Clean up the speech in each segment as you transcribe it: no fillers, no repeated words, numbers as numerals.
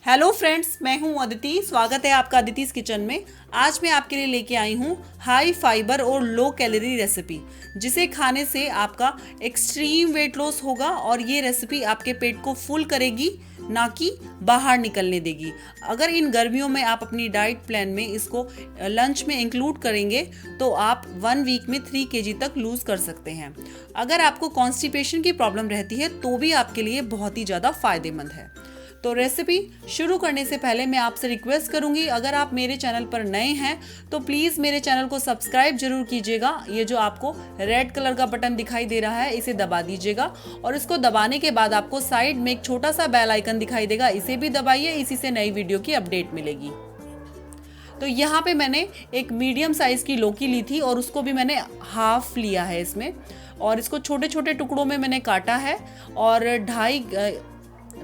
Hello friends, मैं हूं अदिति। स्वागत है आपका अदिति's किचन में। आज मैं आपके लिए लेके आई हूं हाई फाइबर और लो कैलोरी रेसिपी, जिसे खाने से आपका एक्सट्रीम वेट लॉस होगा और ये रेसिपी आपके पेट को फुल करेगी, ना कि बाहर निकलने देगी। अगर इन गर्मियों में आप अपनी डाइट प्लान में इसको लंच में इंक्लूड करेंगे तो आप 1 वीक में 3 केजी तक लूज कर सकते हैं। अगर आपको कॉन्स्टिपेशन की प्रॉब्लम रहती है तो भी आपके लिए बहुत ही ज़्यादा फायदेमंद है। तो रेसिपी शुरू करने से पहले मैं आपसे रिक्वेस्ट करूंगी, अगर आप मेरे चैनल पर नए हैं तो प्लीज़ मेरे चैनल को सब्सक्राइब जरूर कीजिएगा। ये जो आपको रेड कलर का बटन दिखाई दे रहा है, इसे दबा दीजिएगा और इसको दबाने के बाद आपको साइड में एक छोटा सा बेल आइकन दिखाई देगा, इसे भी दबाइए। इसी से नई वीडियो की अपडेट मिलेगी। तो यहाँ पे मैंने एक मीडियम साइज़ की लौकी ली थी और उसको भी मैंने हाफ लिया है इसमें, और इसको छोटे छोटे टुकड़ों में मैंने काटा है। और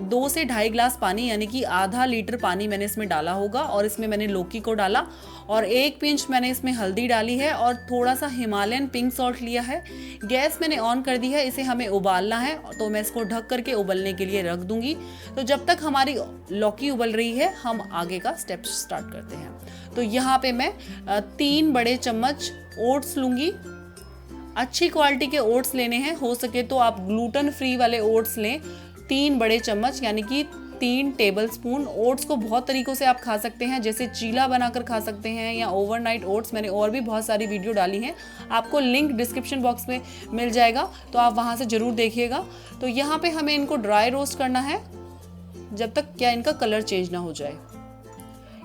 2 से 2.5 गिलास पानी, यानी कि आधा लीटर पानी मैंने इसमें डाला होगा, और इसमें मैंने लौकी को डाला और 1 पिंच मैंने इसमें हल्दी डाली है और थोड़ा सा हिमालयन पिंक सॉल्ट लिया है। गैस मैंने ऑन कर दी है, इसे हमें उबालना है, तो मैं इसको ढक करके उबलने के लिए रख दूंगी। तो जब तक हमारी लौकी उबल रही है हम आगे का स्टेप स्टार्ट करते हैं। तो यहाँ पे मैं 3 बड़े चम्मच ओट्स लूँगी। अच्छी क्वालिटी के ओट्स लेने हैं, हो सके तो आप ग्लूटेन फ्री वाले ओट्स लें। 3 बड़े चम्मच यानी कि 3 टेबल स्पून। ओट्स को बहुत तरीक़ों से आप खा सकते हैं, जैसे चीला बनाकर खा सकते हैं या ओवरनाइट ओट्स। मैंने और भी बहुत सारी वीडियो डाली हैं, आपको लिंक डिस्क्रिप्शन बॉक्स में मिल जाएगा, तो आप वहाँ से ज़रूर देखिएगा। तो यहाँ पे हमें इनको ड्राई रोस्ट करना है जब तक क्या इनका कलर चेंज ना हो जाए।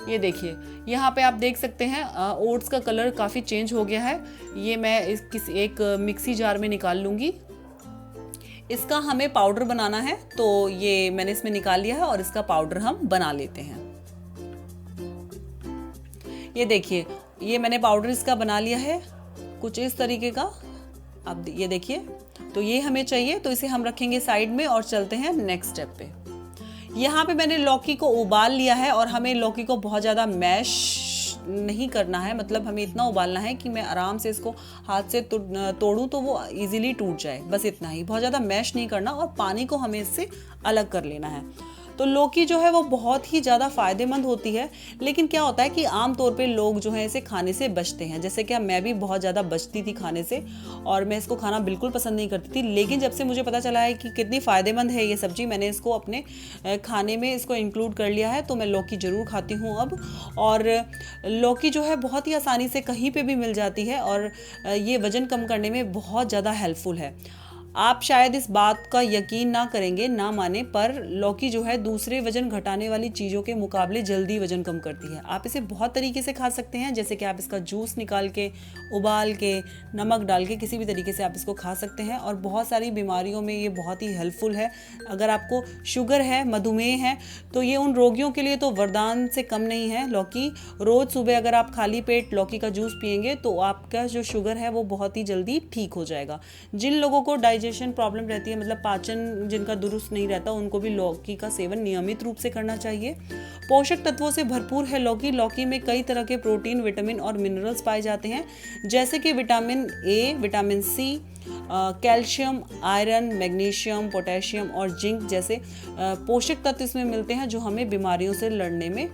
ये देखिए, यहाँ पे आप देख सकते हैं ओट्स का कलर काफ़ी चेंज हो गया है। ये मैं एक मिक्सी जार में निकाल लूँगी। इसका हमें पाउडर बनाना है, तो ये मैंने इसमें निकाल लिया है और इसका पाउडर हम बना लेते हैं। ये देखिए, ये मैंने पाउडर इसका बना लिया है कुछ इस तरीके का। अब ये देखिए, तो ये हमें चाहिए, तो इसे हम रखेंगे साइड में और चलते हैं नेक्स्ट स्टेप पे। यहाँ पे मैंने लौकी को उबाल लिया है और हमें लौकी को बहुत ज़्यादा मैश नहीं करना है, मतलब हमें इतना उबालना है कि मैं आराम से इसको हाथ से तोड़ूं तो वो इजीली टूट जाए, बस इतना ही। बहुत ज़्यादा मैश नहीं करना और पानी को हमें इससे अलग कर लेना है। तो लौकी जो है वो बहुत ही ज़्यादा फ़ायदेमंद होती है, लेकिन क्या होता है कि आम तौर पे लोग जो है इसे खाने से बचते हैं। जैसे कि मैं भी बहुत ज़्यादा बचती थी खाने से और मैं इसको खाना बिल्कुल पसंद नहीं करती थी, लेकिन जब से मुझे पता चला है कि कितनी फ़ायदेमंद है ये सब्ज़ी, मैंने इसको अपने खाने में इसको इंक्लूड कर लिया है। तो मैं लौकी ज़रूर खाती हूँ अब। और लौकी जो है बहुत ही आसानी से कहीं पर भी मिल जाती है और ये वज़न कम करने में बहुत ज़्यादा हेल्पफुल है। आप शायद इस बात का यकीन ना करेंगे, ना माने, पर लौकी जो है दूसरे वजन घटाने वाली चीज़ों के मुकाबले जल्दी वजन कम करती है। आप इसे बहुत तरीके से खा सकते हैं, जैसे कि आप इसका जूस निकाल के, उबाल के, नमक डाल के, किसी भी तरीके से आप इसको खा सकते हैं और बहुत सारी बीमारियों में ये बहुत ही हेल्पफुल है। अगर आपको शुगर है, मधुमेह है, तो ये उन रोगियों के लिए तो वरदान से कम नहीं है। लौकी रोज़ सुबह अगर आप खाली पेट लौकी का जूस पियेंगे तो आपका जो शुगर है वो बहुत ही जल्दी ठीक हो जाएगा। जिन लोगों को डाइजेशन प्रॉब्लम रहती है, मतलब पाचन जिनका दुरुस्त नहीं रहता, उनको भी लौकी का सेवन नियमित रूप से करना चाहिए। पोषक तत्वों से भरपूर है लौकी। लौकी में कई तरह के प्रोटीन, विटामिन और मिनरल्स पाए जाते हैं, जैसे कि vitamin A, vitamin C, calcium, iron, magnesium, potassium और जिंक जैसे पोषक तत्व इसमें मिलते हैं, जो हमें बीमारियों से लड़ने में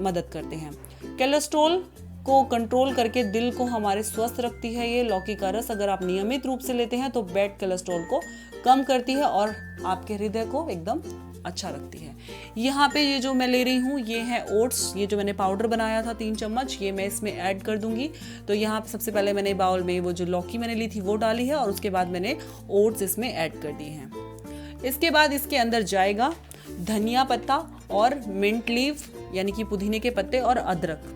मदद करते हैं। कोलेस्ट्रॉल को कंट्रोल करके दिल को हमारे स्वस्थ रखती है ये लौकी का रस। अगर आप नियमित रूप से लेते हैं तो बैड कोलेस्ट्रॉल को कम करती है और आपके हृदय को एकदम अच्छा रखती है। यहाँ पे ये जो मैं ले रही हूँ ये है ओट्स। ये जो मैंने पाउडर बनाया था 3 चम्मच, ये मैं इसमें ऐड कर दूंगी। तो यहाँ पे सबसे पहले मैंने बाउल में वो जो लौकी मैंने ली थी वो डाली है और उसके बाद मैंने ओट्स इसमें ऐड कर दिए हैं। इसके बाद इसके अंदर जाएगा धनिया पत्ता और मिंट लीफ, यानी कि पुदीने के पत्ते और अदरक।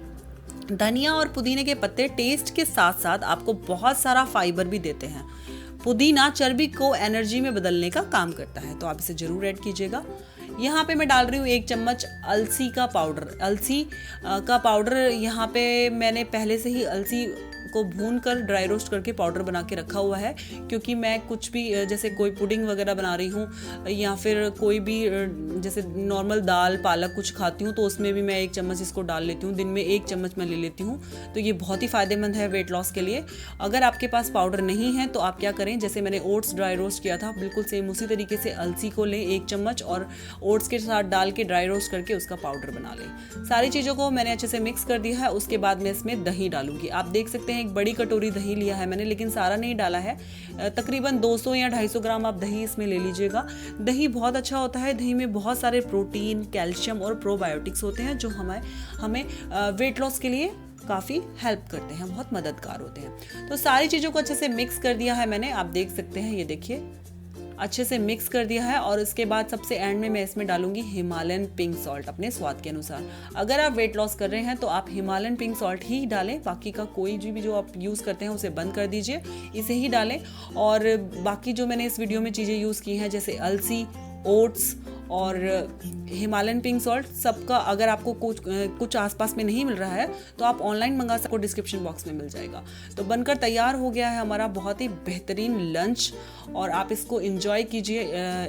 धनिया और पुदीने के पत्ते टेस्ट के साथ साथ आपको बहुत सारा फाइबर भी देते हैं। पुदीना चर्बी को एनर्जी में बदलने का काम करता है, तो आप इसे ज़रूर ऐड कीजिएगा। यहाँ पे मैं डाल रही हूँ 1 चम्मच अलसी का पाउडर। अलसी का पाउडर यहाँ पे मैंने पहले से ही अलसी को भून कर ड्राई रोस्ट करके पाउडर बना के रखा हुआ है, क्योंकि मैं कुछ भी जैसे कोई पुडिंग वगैरह बना रही हूँ या फिर कोई भी जैसे नॉर्मल दाल पालक कुछ खाती हूँ तो उसमें भी मैं 1 चम्मच इसको डाल लेती हूँ। दिन में 1 चम्मच मैं ले लेती हूँ। तो ये बहुत ही फ़ायदेमंद है वेट लॉस के लिए। अगर आपके पास पाउडर नहीं है तो आप क्या करें, जैसे मैंने ओट्स ड्राई रोस्ट किया था, बिल्कुल सेम उसी तरीके से अलसी को लें 1 चम्मच और ओट्स के साथ डाल के ड्राई रोस्ट करके उसका पाउडर बना लें। सारी चीज़ों को मैंने अच्छे से मिक्स कर दिया है। उसके बाद मैं इसमें दही डालूंगी। आप देख सकते हैं 1 बड़ी कटोरी दही लिया है मैंने, लेकिन सारा नहीं डाला है। तकरीबन 200 या 250 ग्राम आप दही इसमें ले लीजिएगा। दही बहुत अच्छा होता है। दही में बहुत सारे प्रोटीन, कैल्शियम और प्रोबायोटिक्स होते हैं जो हमें वेट लॉस के लिए काफ़ी हेल्प करते हैं, बहुत मददगार होते हैं। तो सारी चीज़ों को अच्छे से मिक्स कर दिया है मैंने, आप देख सकते हैं, ये देखिए अच्छे से मिक्स कर दिया है। और इसके बाद सबसे एंड में मैं इसमें डालूंगी हिमालयन पिंक सॉल्ट अपने स्वाद के अनुसार। अगर आप वेट लॉस कर रहे हैं तो आप हिमालयन पिंक सॉल्ट ही डालें, बाकी का कोई भी जो आप यूज़ करते हैं उसे बंद कर दीजिए, इसे ही डालें। और बाकी जो मैंने इस वीडियो में चीज़ें यूज़ की हैं जैसे अलसी, ओट्स और हिमालयन पिंक सॉल्ट, सबका अगर आपको कुछ आसपास में नहीं मिल रहा है तो आप ऑनलाइन मंगा सकते हो, डिस्क्रिप्शन बॉक्स में मिल जाएगा। तो बनकर तैयार हो गया है हमारा बहुत ही बेहतरीन लंच, और आप इसको एंजॉय कीजिए।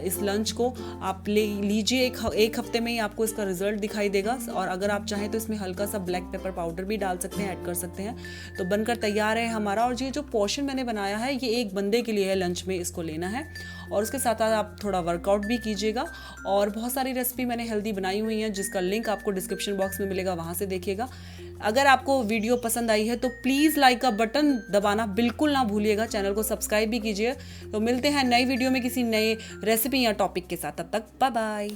इस लंच को आप ले लीजिए, एक हफ्ते में ही आपको इसका रिजल्ट दिखाई देगा। और अगर आप चाहें तो इसमें हल्का सा ब्लैक पेपर पाउडर भी डाल सकते हैं, ऐड कर सकते हैं। तो बनकर तैयार है हमारा। और ये जो पोर्शन मैंने बनाया है ये 1 बंदे के लिए है, लंच में इसको लेना है। और उसके साथ साथ आप थोड़ा वर्कआउट भी कीजिएगा। और बहुत सारी रेसिपी मैंने हेल्दी बनाई हुई हैं जिसका लिंक आपको डिस्क्रिप्शन बॉक्स में मिलेगा, वहाँ से देखिएगा। अगर आपको वीडियो पसंद आई है तो प्लीज़ लाइक का बटन दबाना बिल्कुल ना भूलिएगा। चैनल को सब्सक्राइब भी कीजिए। तो मिलते हैं नई वीडियो में किसी नए रेसिपी या टॉपिक के साथ। तब तक बाय बाय।